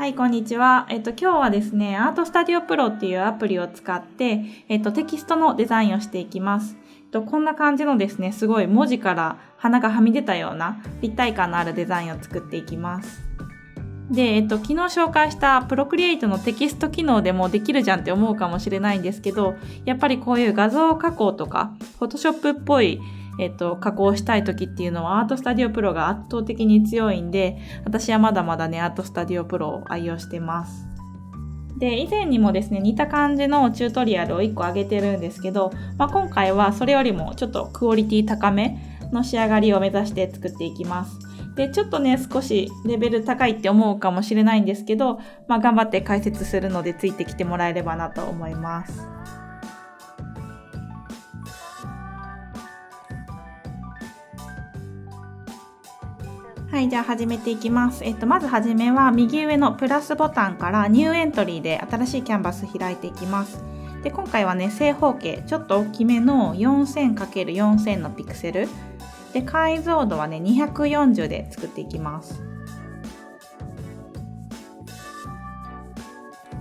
はい、こんにちは。今日はですね、アートスタジオプロっていうアプリを使って、テキストのデザインをしていきます。こんな感じのですね、すごい文字から花がはみ出たような立体感のあるデザインを作っていきます。で、昨日紹介したプロクリエイトのテキスト機能でもできるじゃんって思うかもしれないんですけど、やっぱりこういう画像加工とか、フォトショップっぽい加工したい時っていうのはアートスタジオプロが圧倒的に強いんで、私はまだまだねアートスタジオプロを愛用してます。で、以前にもですね似た感じのチュートリアルを1個上げてるんですけど、今回はそれよりもちょっとクオリティ高めの仕上がりを目指して作っていきます。で、ちょっとね少しレベル高いって思うかもしれないんですけど、頑張って解説するのでついてきてもらえればなと思います。はい、じゃあ始めていきます。まずはじめは右上のプラスボタンからニューエントリーで新しいキャンバス開いていきます。で、今回はね、正方形、ちょっと大きめの 4000×4000 のピクセル。で、解像度はね、240で作っていきます。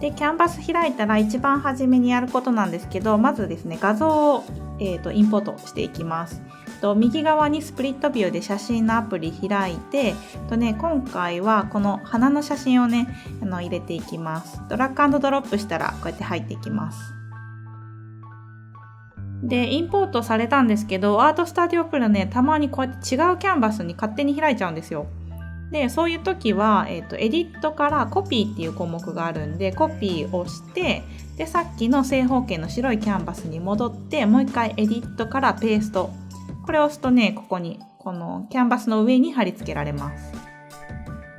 で、キャンバス開いたら一番初めにやることなんですけど、まずですね、画像を、インポートしていきます。右側にスプリットビューで写真のアプリ開いて、今回はこの花の写真をね入れていきます。ドラッグ&ドロップしたらこうやって入っていきます。で、インポートされたんですけど、アートスタジオプロね、たまにこうやって違うキャンバスに勝手に開いちゃうんですよ。で、そういう時は、エディットからコピーっていう項目があるんで、コピーをして、で、さっきの正方形の白いキャンバスに戻って、もう一回エディットからペースト。これを押すとね、ここに、このキャンバスの上に貼り付けられます。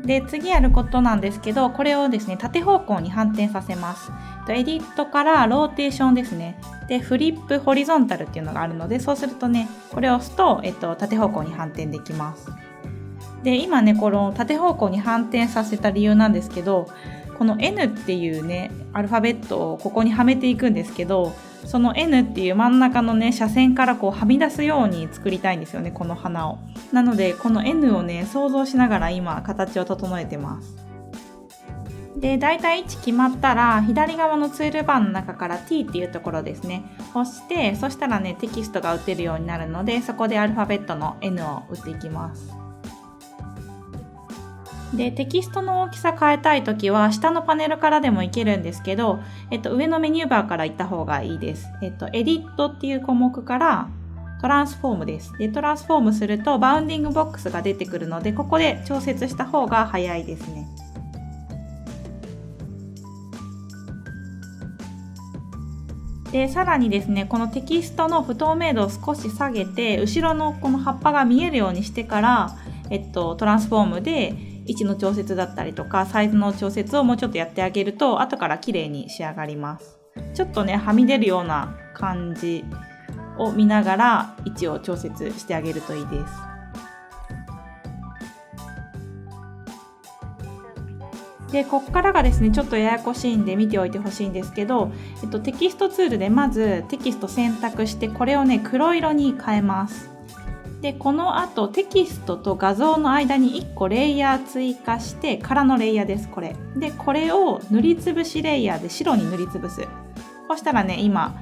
で、次やることなんですけど、これをですね、縦方向に反転させます。エディットからローテーションですね。で、フリップホリゾンタルっていうのがあるので、そうするとね、これを押すと、縦方向に反転できます。で、今ね、この縦方向に反転させた理由なんですけど、この N っていうね、アルファベットをここにはめていくんですけど、その N っていう真ん中のね、斜線からこうはみ出すように作りたいんですよね、この花を。なので、この N をね、想像しながら今、形を整えてます。で、だいたい位置決まったら、左側のツールバーの中から T っていうところですね、押して、そしたらね、テキストが打てるようになるので、そこでアルファベットの N を打っていきます。で、テキストの大きさ変えたいときは下のパネルからでもいけるんですけど、上のメニューバーから行った方がいいです。エディットっていう項目からトランスフォームです。で、トランスフォームするとバウンディングボックスが出てくるので、ここで調節した方が早いですね。で、さらにですね、このテキストの不透明度を少し下げて、後ろのこの葉っぱが見えるようにしてから、トランスフォームで位置の調節だったりとかサイズの調節をもうちょっとやってあげると後から綺麗に仕上がります。ちょっとねはみ出るような感じを見ながら位置を調節してあげるといいです。で、こっからがですねちょっとややこしいんで見ておいてほしいんですけど、テキストツールでまずテキスト選択してこれをね黒色に変えます。で、この後テキストと画像の間に1個レイヤー追加して空のレイヤーです、これ。で、これを塗りつぶしレイヤーで白に塗りつぶす。こうしたらね、今、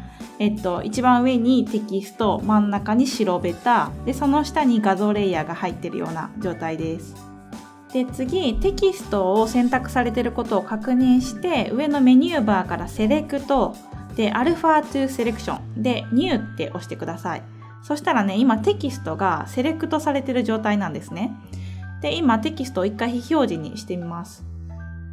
一番上にテキスト、真ん中に白ベタ、で、その下に画像レイヤーが入ってるような状態です。で、次、テキストを選択されていることを確認して、上のメニューバーからセレクト、で、アルファトゥセレクションで、ニューって押してください。そしたらね、今テキストがセレクトされている状態なんですね。で、今テキストを一回非表示にしてみます。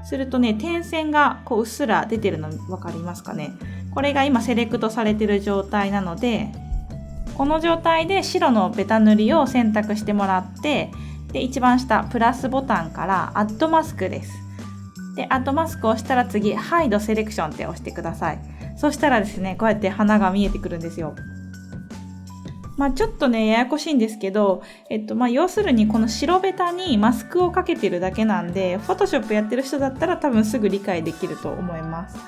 するとね、点線がこううっすら出てるの分かりますかね。これが今セレクトされている状態なので、この状態で白のベタ塗りを選択してもらって、で、一番下プラスボタンからアッドマスクです。で、アッドマスクを押したら次、ハイドセレクションって押してください。そしたらですね、こうやって花が見えてくるんですよ。ちょっとねややこしいんですけど、要するにこの白ベタにマスクをかけてるだけなんで、フォトショップやってる人だったら多分すぐ理解できると思います。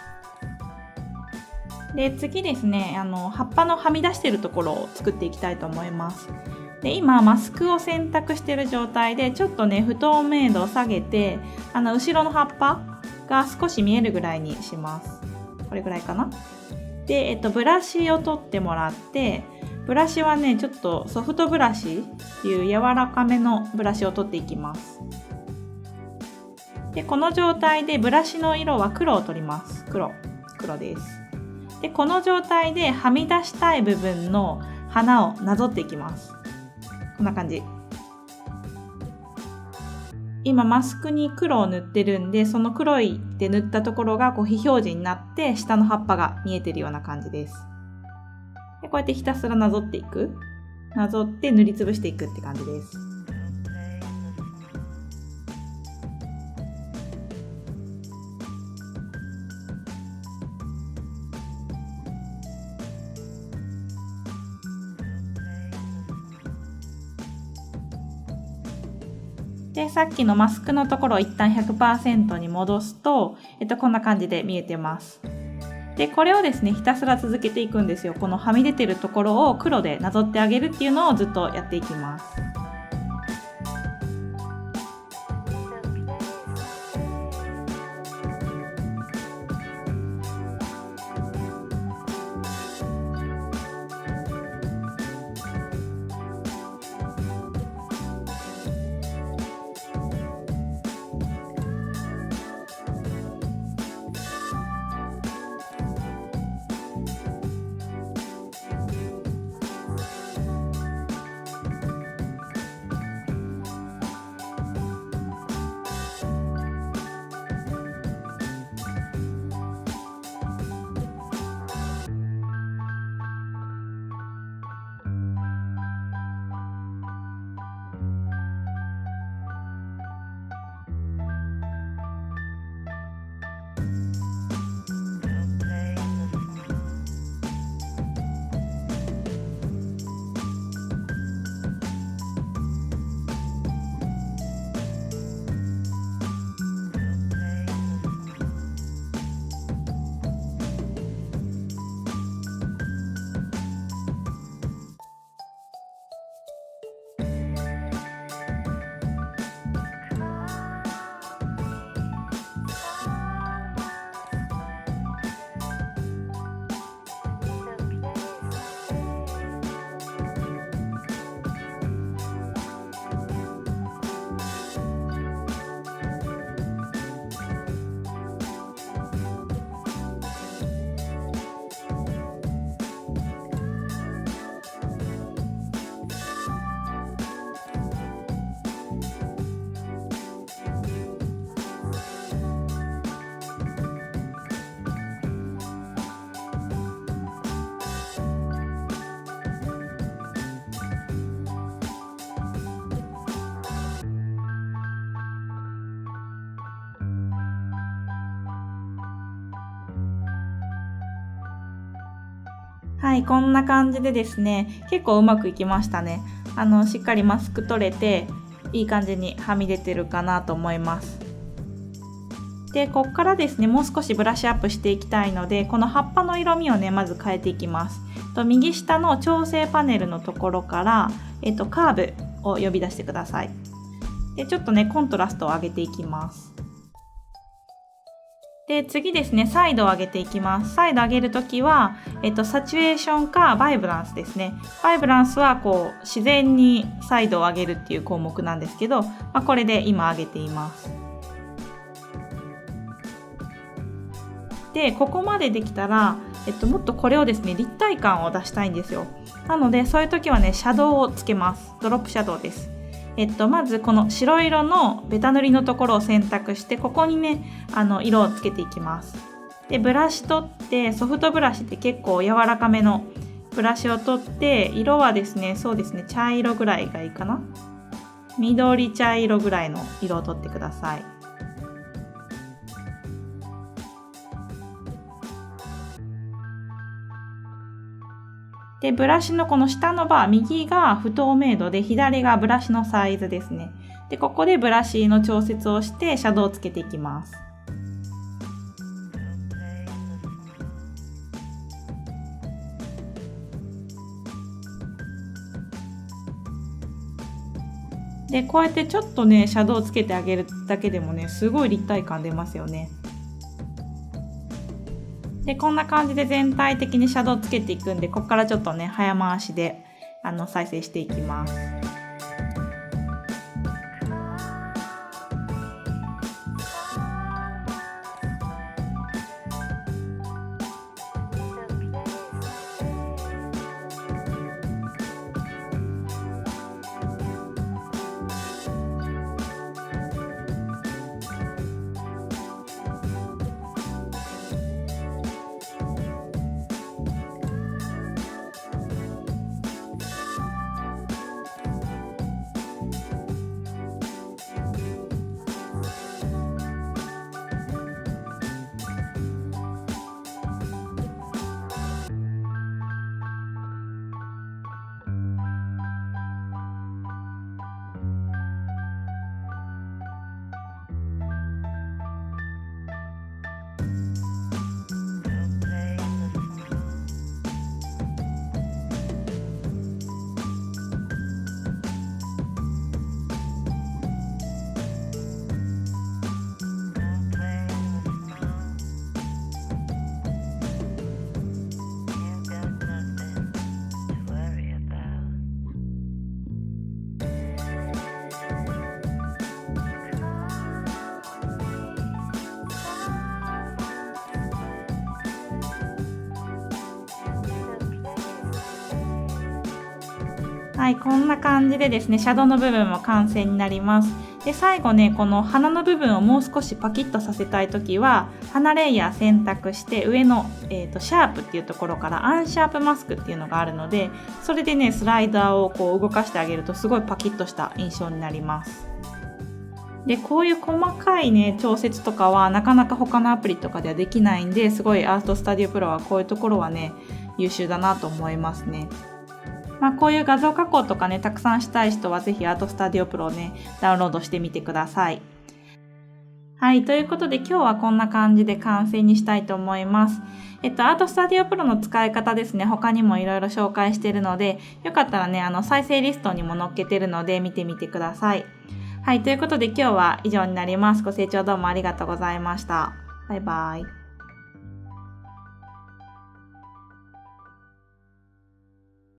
で、次ですね、葉っぱのはみ出してるところを作っていきたいと思います。で、今マスクを選択している状態でちょっとね不透明度を下げて、後ろの葉っぱが少し見えるぐらいにします。これぐらいかな。で、ブラシを取ってもらって、ブラシはね、ちょっとソフトブラシっていう柔らかめのブラシを取っていきます。で、この状態でブラシの色は黒を取ります。黒です。で、この状態ではみ出したい部分の花をなぞっていきます。こんな感じ。今マスクに黒を塗ってるんで、その黒いで塗ったところが非表示になって下の葉っぱが見えてるような感じです。で、こうやってひたすらなぞっていく。なぞって塗りつぶしていくって感じです。で、さっきのマスクのところを一旦 100% に戻すと、こんな感じで見えてます。で、これをですね、ひたすら続けていくんですよ。このはみ出てるところを黒でなぞってあげるっていうのをずっとやっていきます。はい、こんな感じでですね、結構うまくいきましたね。しっかりマスク取れて、いい感じにはみ出てるかなと思います。で、こっからですね、もう少しブラッシュアップしていきたいので、この葉っぱの色味をね、まず変えていきます。右下の調整パネルのところから、カーブを呼び出してください。で、ちょっとね、コントラストを上げていきます。で、次ですね、サイドを上げていきます。サイド上げるときは、サチュエーションかバイブランスですね。バイブランスはこう自然にサイドを上げるっていう項目なんですけど、これで今上げています。で、ここまでできたら、もっとこれをですね、立体感を出したいんですよ。なので、そういう時はね、シャドウをつけます。ドロップシャドウです。まずこの白色のベタ塗りのところを選択して、ここにね、色をつけていきます。で、ブラシ取って、ソフトブラシって結構柔らかめのブラシを取って、色はですね、そうですね、茶色ぐらいがいいかな。緑茶色ぐらいの色を取ってください。で、ブラシのこの下のバー、右が不透明度で左がブラシのサイズですね。で、ここでブラシの調節をしてシャドウをつけていきます。で、こうやってちょっとね、シャドウをつけてあげるだけでもね、すごい立体感出ますよね。でこんな感じで全体的にシャドウつけていくんで、ここからちょっとね早回しで再生していきます。はい、こんな感じでですね、シャドウの部分も完成になります。で、最後ね、この鼻の部分をもう少しパキッとさせたいときは、鼻レイヤー選択して上の、シャープっていうところからアンシャープマスクっていうのがあるので、それでね、スライダーをこう動かしてあげるとすごいパキッとした印象になります。で、こういう細かいね、調節とかはなかなか他のアプリとかではできないんで、すごいアートスタジオプロはこういうところはね、優秀だなと思いますね。こういう画像加工とかね、たくさんしたい人はぜひアートスタジオプロをね、ダウンロードしてみてください。はい、ということで今日はこんな感じで完成にしたいと思います。アートスタジオプロの使い方ですね、他にもいろいろ紹介しているので、よかったらね、再生リストにも載っけてるので見てみてください。はい、ということで今日は以上になります。ご清聴どうもありがとうございました。バイバイ。